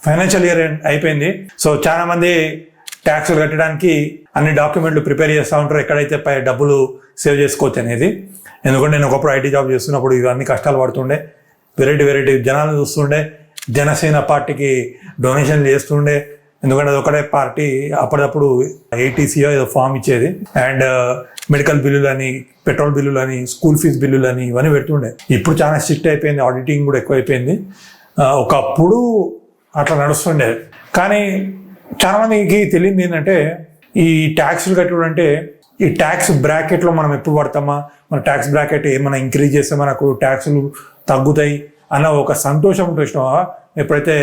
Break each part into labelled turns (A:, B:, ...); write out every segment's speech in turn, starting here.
A: Financial year అయిపోయింది. So చాలా మంది ట్యాక్స్లు కట్టడానికి అన్ని డాక్యుమెంట్లు ప్రిపేర్ చేస్తూ ఉంటారు, ఎక్కడైతే డబ్బులు సేవ్ చేసుకోవచ్చు అనేది. ఎందుకంటే నేను ఒకప్పుడు ఐటీ జాబ్ చేస్తున్నప్పుడు ఇవన్నీ కష్టాలు పడుతుండే, వెరైటీ జనాలు చూస్తుండే, జనసేన పార్టీకి డొనేషన్లు చేస్తుండే. ఎందుకంటే అది ఒకటే పార్టీ అప్పుడప్పుడు ఏటీసీఓ ఏదో ఫామ్ ఇచ్చేది. అండ్ మెడికల్ బిల్లులు అని, పెట్రోల్ బిల్లులు అని, స్కూల్ ఫీజు బిల్లులు అని ఇవన్నీ పెడుతుండే. ఇప్పుడు చాలా స్ట్రిక్ట్ అయిపోయింది, ఆడిటింగ్ కూడా ఎక్కువైపోయింది. ఒకప్పుడు అట్లా నడుస్తుండే. కానీ చాలా మందికి తెలియదు ఏంటంటే ఈ ట్యాక్స్లు కట్టడం అంటే ఈ ట్యాక్స్ బ్రాకెట్లో మనం ఎప్పుడు పడతామా, మన ట్యాక్స్ బ్రాకెట్ ఏమైనా ఇంక్రీజ్ చేస్తే మనకు ట్యాక్సులు తగ్గుతాయి అన్న ఒక సంతోషం ఉంటుంది. ఎప్పుడైతే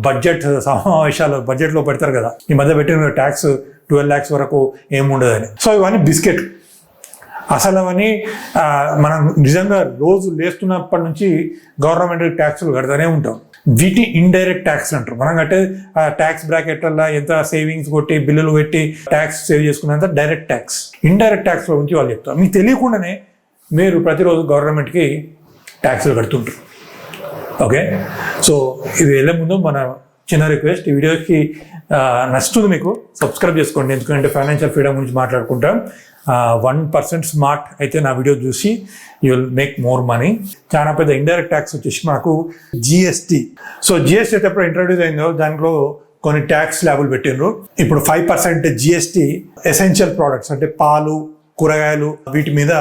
A: బడ్జెట్లో పెడతారు కదా, ఈ మధ్య పెట్టిన ట్యాక్స్ 12 lakhs వరకు ఏముండదని. సో ఇవన్నీ బిస్కెట్. అసలు అవన్నీ మనం నిజంగా రోజు లేస్తున్నప్పటి నుంచి గవర్నమెంట్ ట్యాక్స్లు కడతానే ఉంటాం. వీటి ఇండైరెక్ట్ ట్యాక్స్ అంటారు. మనం కట్టే ట్యాక్స్ బ్రాకెట్ వల్ల ఎంత సేవింగ్స్ కొట్టి బిల్లులు పెట్టి ట్యాక్స్ సేవ్ చేసుకున్నంత డైరెక్ట్ ట్యాక్స్. ఇండైరెక్ట్ ట్యాక్స్ గురించి వాళ్ళు చెప్తారు. మీకు తెలియకుండానే మీరు ప్రతిరోజు గవర్నమెంట్కి ట్యాక్స్లు కడుతుంటారు. ఓకే, సో ఇది వెళ్ళే ముందు మన చిన్న రిక్వెస్ట్, ఈ వీడియోకి నచ్చుతుంది మీకు సబ్స్క్రైబ్ చేసుకోండి. ఎందుకంటే ఫైనాన్షియల్ ఫ్రీడమ్ గురించి మాట్లాడుకుంటాం. 1% స్మార్ట్ అయితే నా వీడియో చూసి you will make more money. చాలా పెద్ద ఇండైరెక్ట్ ట్యాక్స్ వచ్చేసి మనకు జిఎస్టీ. సో జిఎస్టీ అయితే ఎప్పుడు ఇంట్రడ్యూస్ అయిందో దాంట్లో కొన్ని ట్యాక్స్ స్లాబులు పెట్టిండ్రు. ఇప్పుడు 5% జిఎస్టీ ఎసెన్షియల్ ప్రోడక్ట్స్ అంటే పాలు, కూరగాయలు వీటి మీద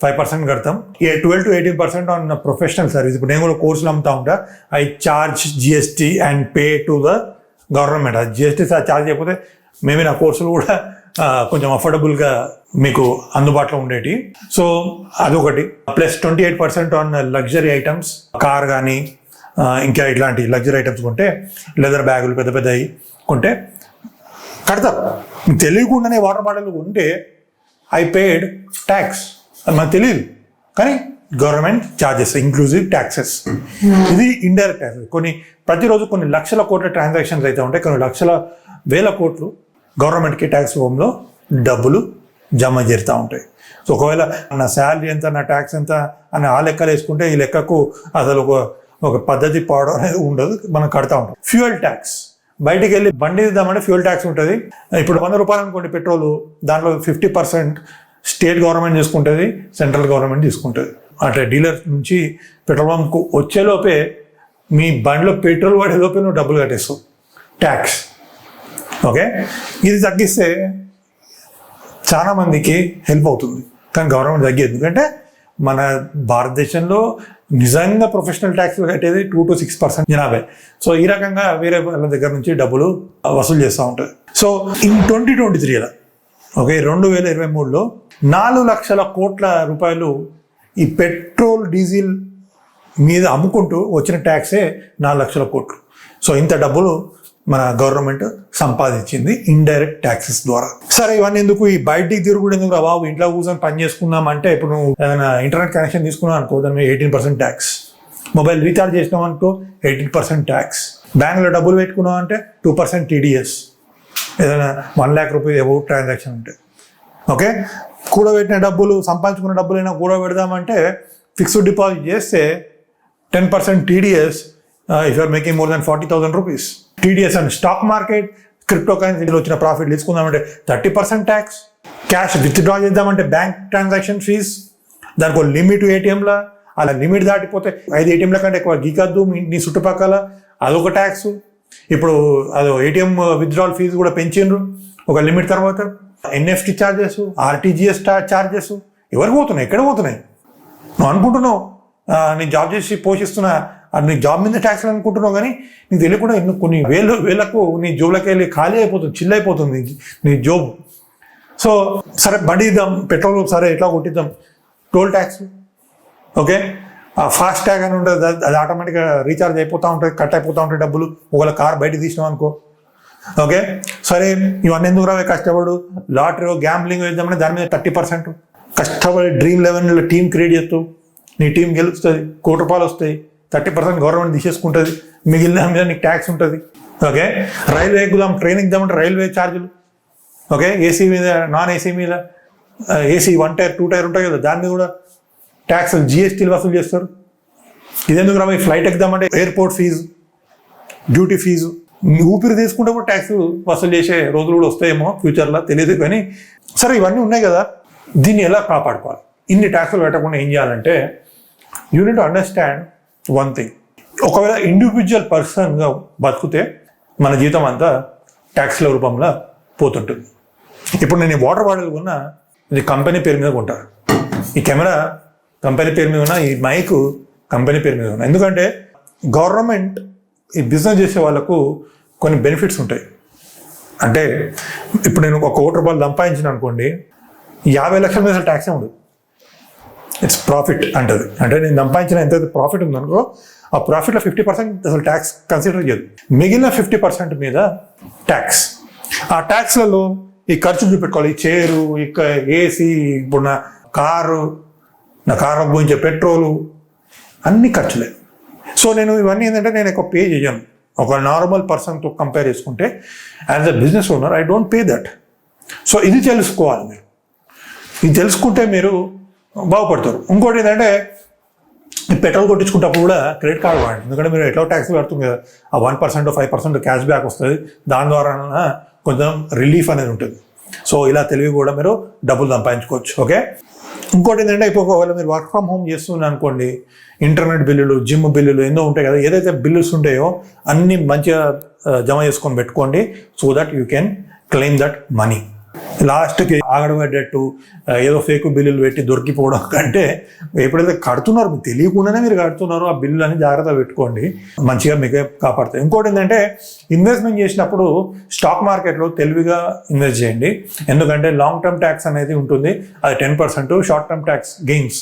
A: 5% కడతాం. 12 to 18% ఆన్ ప్రొఫెషనల్ సర్వీస్. ఇప్పుడు నేను కూడా కోర్సులు అమ్ముతా ఉంటా. I charge GST and pay to the government. అది జిఎస్టీ చార్జ్ చేయకపోతే మేబీ నా కోర్సులు కూడా కొంచెం అఫోర్డబుల్గా మీకు అందుబాటులో ఉండేటి. సో అదొకటి. Plus 28% on luxury items, car కానీ ఇంకా ఇట్లాంటి లగ్జరీ ఐటమ్స్ కొంటే, లెదర్ బ్యాగులు పెద్ద పెద్దవి కొంటే కడతారు. తెలియకుండానే వాటర్ బాటిల్ కొంటే ఐ పేడ్ ట్యాక్స్. అది మనకు తెలియదు, కానీ గవర్నమెంట్ ఛార్జెస్ ఇంక్లూజివ్ ట్యాక్సెస్. ఇది ఇండైరెక్ట్ ట్యాక్సెస్. ప్రతిరోజు కొన్ని లక్షల కోట్ల ట్రాన్సాక్షన్స్ అయితే ఉంటాయి. కొన్ని వేల కోట్లు గవర్నమెంట్కి ట్యాక్స్ రూపంలో డబ్బులు జమ చేరుతూ ఉంటాయి. సో ఒకవేళ నా శాలరీ ఎంత, నా ట్యాక్స్ ఎంత అని ఆ లెక్కలు వేసుకుంటే ఈ లెక్కకు అసలు ఒక పద్ధతి పోవడం అనేది ఉండదు. మనం కడతా ఉంటాం. Fuel tax. బయటికి వెళ్ళి బండి ఇద్దామంటే ఫ్యూయల్ ట్యాక్స్ ఉంటుంది. ఇప్పుడు 100 రూపాయలు అనుకోండి పెట్రోల్, దాంట్లో 50% స్టేట్ గవర్నమెంట్ తీసుకుంటుంది, సెంట్రల్ గవర్నమెంట్ తీసుకుంటుంది. అంటే డీలర్ నుంచి పెట్రోల్ బంక్ వచ్చేలోపే మీ బండిలో పెట్రోల్ పడేలోపే నువ్వు డబ్బులు కట్టేస్తావు ట్యాక్స్. ఓకే, ఇది తగ్గిస్తే చాలా మందికి హెల్ప్ అవుతుంది. కానీ గవర్నమెంట్ తగ్గేది. ఎందుకంటే మన భారతదేశంలో నిజంగా ప్రొఫెషనల్ ట్యాక్స్లు కట్టేది 2 to 6% జనాభా. సో ఈ రకంగా వేరే వాళ్ళ దగ్గర నుంచి డబ్బులు వసూలు చేస్తూ ఉంటుంది. సో ఇన్ 2023 ఓకే 2023లో 4 లక్షల కోట్ల రూపాయలు ఈ పెట్రోల్ డీజిల్ మీద అమ్ముకుంటూ వచ్చిన ట్యాక్సే 4 లక్షల కోట్లు. సో ఇంత డబ్బులు మన గవర్నమెంట్ సంపాదించింది ఇండైరెక్ట్ ట్యాక్సెస్ ద్వారా. సరే ఇవన్నీ ఎందుకు, ఈ బయటికి తిరుగుడు ఎందుకు రా బాబు, ఇంట్లో కూర్చొని పని చేసుకుందాం అంటే, ఇప్పుడు నువ్వు ఏదైనా ఇంటర్నెట్ కనెక్షన్ తీసుకున్నావు అనుకో, దాని మీద 18% ట్యాక్స్. మొబైల్ రీఛార్జ్ చేసినావు అనుకో 18% ట్యాక్స్. బ్యాంకులో డబ్బులు పెట్టుకున్నావు అంటే 2% టీడీఎస్. ఏదైనా 1 lakh రూపీస్ అబౌట్ ట్రాన్సాక్షన్ ఉంటే. ఓకే, కూడబెట్టిన డబ్బులు, సంపాదించుకున్న డబ్బులైనా కూడబెడదామంటే ఫిక్స్డ్ డిపాజిట్ చేస్తే 10% TDS if you're making more than 40,000 rupees. TDS and stock market, crypto కరెన్సీలో వచ్చిన ప్రాఫిట్ తీసుకుందామంటే 30% ట్యాక్స్. క్యాష్ విత్డ్రా చేద్దామంటే బ్యాంక్ ట్రాన్సాక్షన్ ఫీజ్, దానికి ఒక లిమిట్ ఏటీఎంలా, అలా లిమిట్ దాటిపోతే 5 ATMల కంటే ఎక్కువ గీకద్దు నీ చుట్టుపక్కల, అదొక ట్యాక్స్. ఇప్పుడు అదో ఏటీఎం విత్డ్రాల్ ఫీజు కూడా పెంచిండ్రు ఒక లిమిట్ తర్వాత. ఎన్ఎఫ్టీ ఛార్జెస్, ఆర్టీజీఎస్ ఛార్జెస్ ఎవరికి పోతున్నాయి, ఎక్కడ పోతున్నాయి? నువ్వు అనుకుంటున్నావు నీ జాబ్ చేసి పోషిస్తున్నా, నీ జాబ్ మీద ట్యాక్స్లు అనుకుంటున్నావు, కానీ నీకు తెలియకుండా కొన్ని వేలకు నీ జోబులకి వెళ్ళి ఖాళీ అయిపోతుంది, చిల్ అయిపోతుంది నీ జోబ్. సో సరే బండి ఇద్దాం, పెట్రోల్ సరే ఎట్లా కొట్టిద్దాం, toll tax. Okay, fast tag అని ఉంటుంది, అది ఆటోమేటిక్గా రీఛార్జ్ అయిపోతూ ఉంటుంది, కట్ అయిపోతూ ఉంటాయి డబ్బులు. ఒకవేళ కార్ బయట తీసినావు అనుకో. ఓకే, సరే ఇవన్నీ ఎందుకు రావే, కష్టపడు లాటరీ గ్యాంబ్లింగ్ వేద్దామని దాని మీద 30% కష్టపడి డ్రీమ్ 11 టీం క్రియేట్ చేస్తావు, నీ టీం గెలుస్తుంది, ₹1 కోటి వస్తాయి, 30% గవర్నమెంట్ తీసేసుకుంటుంది, మిగిలిన దాని మీద నీకు ట్యాక్స్ ఉంటుంది. ఓకే, రైల్వే ఎక్కుదాం, ట్రైన్ ఎక్కుదామంటే రైల్వే ఛార్జీలు. ఓకే, ఏసీ మీద, నాన్ ఏసీ మీద, ఏసీ 1 టైర్ 2 టైర్ ఉంటాయి కదా, దాని మీద కూడా ట్యాక్స్ జిఎస్టీలు వసూలు చేస్తారు. ఇదెందుకు రా, ఫ్లైట్ ఎక్కుదామంటే ఎయిర్పోర్ట్ ఫీజు, డ్యూటీ ఫీజు, ఊపిరి తీసుకుంటే కూడా ట్యాక్స్ వసూలు చేసే రోజులు కూడా వస్తాయేమో ఫ్యూచర్లో, తెలియదు. కానీ సరే ఇవన్నీ ఉన్నాయి కదా, దీన్ని ఎలా కాపాడుకోవాలి? ఇన్ని ట్యాక్సులు పెట్టకుండా ఏం చేయాలంటే you need to understand one thing. ఒకవేళ ఇండివిజువల్ పర్సన్గా బతికితే మన జీవితం అంతా ట్యాక్స్ల రూపంలో పోతుంటుంది. ఇప్పుడు నేను ఈ వాటర్ బాటిల్ కొన్నా, ఇది కంపెనీ పేరు మీద కొంటారు. ఈ కెమెరా కంపెనీ పేరు మీద ఉన్నా, ఈ మైక్ కంపెనీ పేరు మీద ఉన్నా. ఎందుకంటే గవర్నమెంట్ ఈ బిజినెస్ చేసే వాళ్ళకు కొన్ని బెనిఫిట్స్ ఉంటాయి. అంటే ఇప్పుడు నేను 1 కోటి రూపాయలు సంపాదించిన అనుకోండి, 50 లక్షల మీద ట్యాక్సే ఉండదు. ఇట్స్ ప్రాఫిట్ అంటది. అంటే నేను సంపాదించిన ఎంతైతే ప్రాఫిట్ ఉందనుకో, ఆ ప్రాఫిట్లో 50% అసలు ట్యాక్స్ కన్సిడర్ చేయదు. మిగిలిన 50% మీద ట్యాక్స్. ఆ ట్యాక్స్లలో ఈ ఖర్చులు చూపెట్టుకోవాలి. ఈ చైరు, ఇక ఏసీ, ఇప్పుడు నా కారు గురించి పెట్రోలు, అన్ని ఖర్చులే. సో నేను ఇవన్నీ ఏంటంటే నేను ఎక్కువ పే చేయను. ఒక నార్మల్ పర్సన్తో కంపేర్ చేసుకుంటే as a business owner I don't pay that. So ఇది తెలుసుకోవాలి మీరు. ఇది తెలుసుకుంటే మీరు బాగుపడతారు. ఇంకోటి ఏంటంటే పెట్రోల్ కొట్టించుకుంటప్పుడు కూడా క్రెడిట్ కార్డు వాడండి. ఎందుకంటే మీరు ఎట్లా ట్యాక్స్ కడుతుంది కదా, ఆ 1% 5% క్యాష్ బ్యాక్ వస్తుంది. దాని ద్వారా కొంచెం రిలీఫ్ అనేది ఉంటుంది. సో ఇలా తెలివి కూడా మీరు డబ్బులు సంపాదించుకోవచ్చు. ఓకే. ఇంకోటి ఏంటంటే ఇప్పుడు ఒకవేళ మీరు వర్క్ ఫ్రమ్ హోమ్ చేస్తున్నారు అనుకోండి, ఇంటర్నెట్ బిల్లులు, జిమ్ బిల్లులు ఎన్నో ఉంటాయి కదా, ఏదైతే బిల్లుస్ ఉంటాయో అన్నీ మంచిగా జమ చేసుకొని పెట్టుకోండి. So that you can claim that money. లాస్ట్కి ఆగడబడ్డట్టు ఏదో ఫేక్ బిల్లులు పెట్టి దొరికిపోవడం కంటే ఎప్పుడైతే కడుతున్నారో, మీకు తెలియకుండానే మీరు కడుతున్నారో ఆ బిల్లు అని జాగ్రత్తగా పెట్టుకోండి, మంచిగా మీకు కాపాడుతాయి. ఇంకోటి ఏంటంటే ఇన్వెస్ట్మెంట్ చేసినప్పుడు స్టాక్ మార్కెట్లో తెలివిగా ఇన్వెస్ట్ చేయండి. ఎందుకంటే లాంగ్ టర్మ్ ట్యాక్స్ అనేది ఉంటుంది, అది 10%. షార్ట్ టర్మ్ ట్యాక్స్ గెయిన్స్,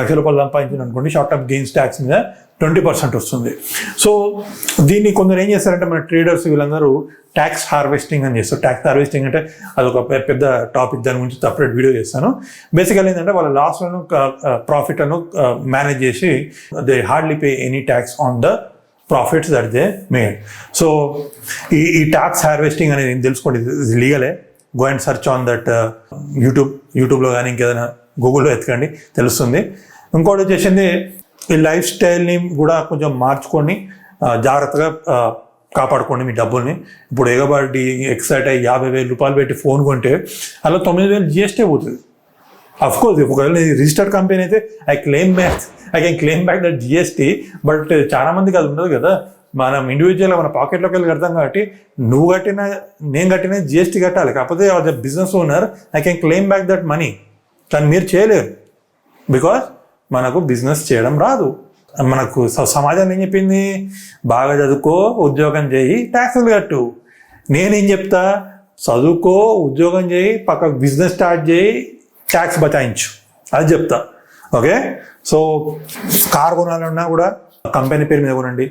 A: లక్ష రూపాయలు సంపాదించింది అనుకోండి, షార్ట్ టర్మ్ గెయిన్స్ ట్యాక్స్ మీద 20% వస్తుంది. సో దీన్ని కొందరు ఏం చేస్తారంటే మన ట్రేడర్స్ వీళ్ళందరూ ట్యాక్స్ హార్వెస్టింగ్ అని చేస్తారు. ట్యాక్స్ హార్వెస్టింగ్ అంటే అదొక పెద్ద టాపిక్, దాని గురించి సపరేట్ వీడియో చేస్తాను. బేసికల్ ఏంటంటే వాళ్ళ లాస్లను ప్రాఫిట్లను మేనేజ్ చేసి they hardly pay any tax on the profits that they made. So ఈ ట్యాక్స్ హార్వెస్టింగ్ అనేది తెలుసుకోండి, ఇది లీగలే. Go and search on that యూట్యూబ్లో కానీ ఇంకేదైనా గూగుల్లో ఎత్తుకండి, తెలుస్తుంది. ఇంకోటి వచ్చేసింది ఈ లైఫ్ స్టైల్ని కూడా కొంచెం మార్చుకొని జాగ్రత్తగా కాపాడుకోండి మీ డబ్బుల్ని. ఇప్పుడు ఎగబడి ఎక్సైట్ అయ్యి 50,000 రూపాయలు పెట్టి ఫోన్ కొంటే అలా 9,000 GST పోతుంది. అఫ్కోర్స్ ఒకవేళ రిజిస్టర్డ్ కంపెనీ అయితే I can claim back that GST. But చాలా మందికి అది ఉండదు కదా. మనం ఇండివిజువల్గా మన పాకెట్లోకి వెళ్ళి కడతాం కాబట్టి నువ్వు కట్టిన నేను కట్టిన GST కట్టాలి. కాకపోతే as a business owner I can claim back that money. కానీ మీరు చేయలేరు, బికాస్ మనకు బిజినెస్ చేయడం రాదు. మనకు సమాజం ఏం చెప్పింది, బాగా చదువుకో, ఉద్యోగం చేయి, ట్యాక్సులు కట్టు. నేనేం చెప్తా, చదువుకో, ఉద్యోగం చేయి, పక్క బిజినెస్ స్టార్ట్ చేయి, ట్యాక్స్ బచాయించు, అది చెప్తా. ఓకే. సో కార్ కొనాలన్నా కూడా కంపెనీ పేరు మీద కొనండి.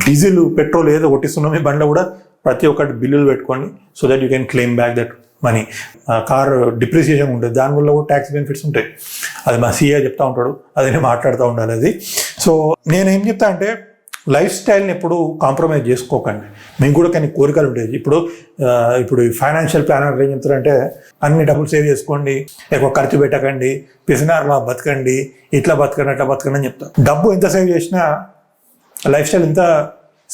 A: డీజిల్, పెట్రోల్ ఏదో కొట్టిస్తున్నాం మీ బండ్లో కూడా ప్రతి ఒక్కటి బిల్లులు పెట్టుకోండి. So that you can claim back that money. Car depreciation ఉంటుంది, దానివల్ల కూడా ట్యాక్స్ బెనిఫిట్స్ ఉంటాయి. అది మా CA చెప్తా ఉంటాడు, అది నేను మాట్లాడుతూ ఉండాలి అది. సో నేనేం చెప్తా అంటే లైఫ్ స్టైల్ని ఎప్పుడు కాంప్రమైజ్ చేసుకోకండి. మీకు కూడా కానీ కోరికలు ఉంటాయి. ఇప్పుడు ఫైనాన్షియల్ ప్లానర్ ఏం చెప్తారంటే అన్ని డబ్బులు సేవ్ చేసుకోండి, ఎక్కువ ఖర్చు పెట్టకండి, పిసినారులా బతకండి, ఇట్లా బతకండి, అట్లా బతకండి అని చెప్తాను. డబ్బు ఎంత సేవ్ చేసినా, లైఫ్ స్టైల్ ఎంత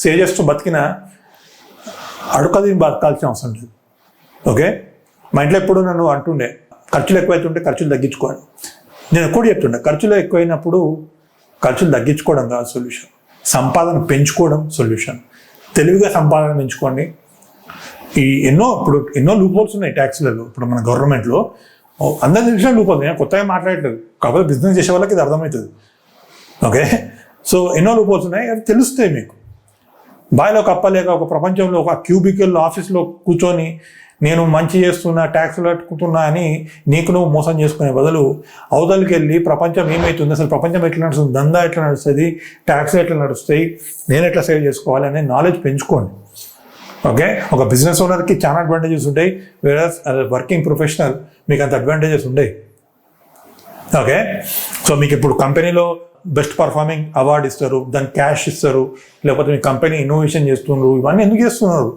A: సేవ్ చేస్తూ బతికినా అడుకది బతకాల్సిన అవసరం లేదు. ఓకే. మా ఇంట్లో ఎప్పుడు నన్ను అంటుండే ఖర్చులు ఎక్కువైతుంటే ఖర్చులు తగ్గించుకోండి. నేను ఎప్పుడు చెప్తుండే ఖర్చులు ఎక్కువైనప్పుడు ఖర్చులు తగ్గించుకోవడం కాదు సొల్యూషన్, సంపాదన పెంచుకోవడం సొల్యూషన్. తెలివిగా సంపాదన పెంచుకోండి. ఎన్నో లూప్ హోల్స్ ఉన్నాయి ట్యాక్స్లలో. ఇప్పుడు మన గవర్నమెంట్లో అందరూ తెలిసిన లూప్ హోల్స్, నేను కొత్తగా మాట్లాడలేదు, కాకపోతే బిజినెస్ చేసే వాళ్ళకి ఇది అర్థమవుతుంది. ఓకే. సో ఎన్నో లూప్ హోల్స్ ఉన్నాయి, అవి తెలుస్తాయి మీకు. బాయిలో కప్పలేక ఒక ప్రపంచంలో ఒక క్యూబికల్ ఆఫీస్లో కూర్చొని నేను మంచి చేస్తున్నా, ట్యాక్స్లు కట్టుకుంటున్నా అని నీకు నువ్వు మోసం చేసుకునే బదులు అవతలకి వెళ్ళి ప్రపంచం ఏమవుతుంది, అసలు ప్రపంచం ఎట్లా నడుస్తుంది, దందా ఎట్లా నడుస్తుంది, ట్యాక్స్ ఎట్లా నడుస్తాయి, నేను ఎట్లా సేవ్ చేసుకోవాలి అనే నాలెడ్జ్ పెంచుకోండి. ఓకే. ఒక బిజినెస్ ఓనర్కి చాలా అడ్వాంటేజెస్ ఉంటాయి, వేరస్ వర్కింగ్ ప్రొఫెషనల్ మీకు అంత అడ్వాంటేజెస్ ఉంటాయి. ఓకే. సో మీకు ఇప్పుడు కంపెనీలో బెస్ట్ పర్ఫార్మింగ్ అవార్డు ఇస్తారు, దానికి క్యాష్ ఇస్తారు, లేకపోతే మీ కంపెనీ ఇన్నోవేషన్ చేస్తున్నారు. ఇవన్నీ ఎందుకు చేస్తున్నారు?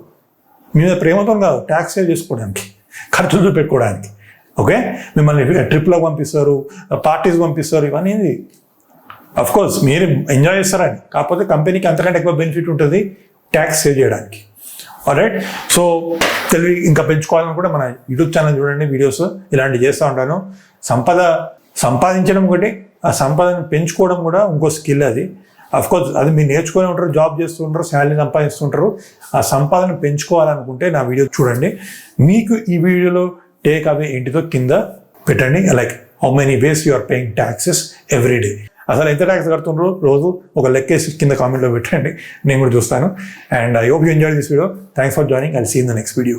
A: మీ మీద ప్రేమతో కాదు, ట్యాక్స్ సేవ్ చేసుకోవడానికి, ఖర్చులు పెట్టుకోవడానికి. ఓకే. మిమ్మల్ని ట్రిప్లకు పంపిస్తారు, పార్టీస్ పంపిస్తారు, ఇవన్నీ అఫ్కోర్స్ మీరు ఎంజాయ్ చేస్తారని. కాకపోతే కంపెనీకి అంతకంటే ఎక్కువ బెనిఫిట్ ఉంటుంది ట్యాక్స్ సేవ్ చేయడానికి. ఆల్రైట్. సో తెలివి ఇంకా పెంచుకోవాలని కూడా మన యూట్యూబ్ ఛానల్ చూడండి, వీడియోస్ ఇలాంటివి చేస్తూ ఉంటాను. సంపాదించడం ఒకటి, ఆ సంపాదన పెంచుకోవడం కూడా ఇంకో స్కిల్. అది కోర్స్ అది మీరు నేర్చుకొని ఉంటారు, జాబ్ చేస్తూ ఉంటారు, శాలరీ సంపాదిస్తుంటారు. ఆ సంపాదన పెంచుకోవాలనుకుంటే నా వీడియో చూడండి. మీకు ఈ వీడియోలో టేక్ అవే ఏంటిదో కింద పెట్టండి. Like how many ways you are paying taxes every day. అసలు ఎంత ట్యాక్స్ కడుతుండ్రో రోజు ఒక లెక్కేసి కింద కామెంట్లో పెట్టండి, నేను కూడా చూస్తాను. And I hope you enjoy this video. Thanks for joining. I will see in the next video.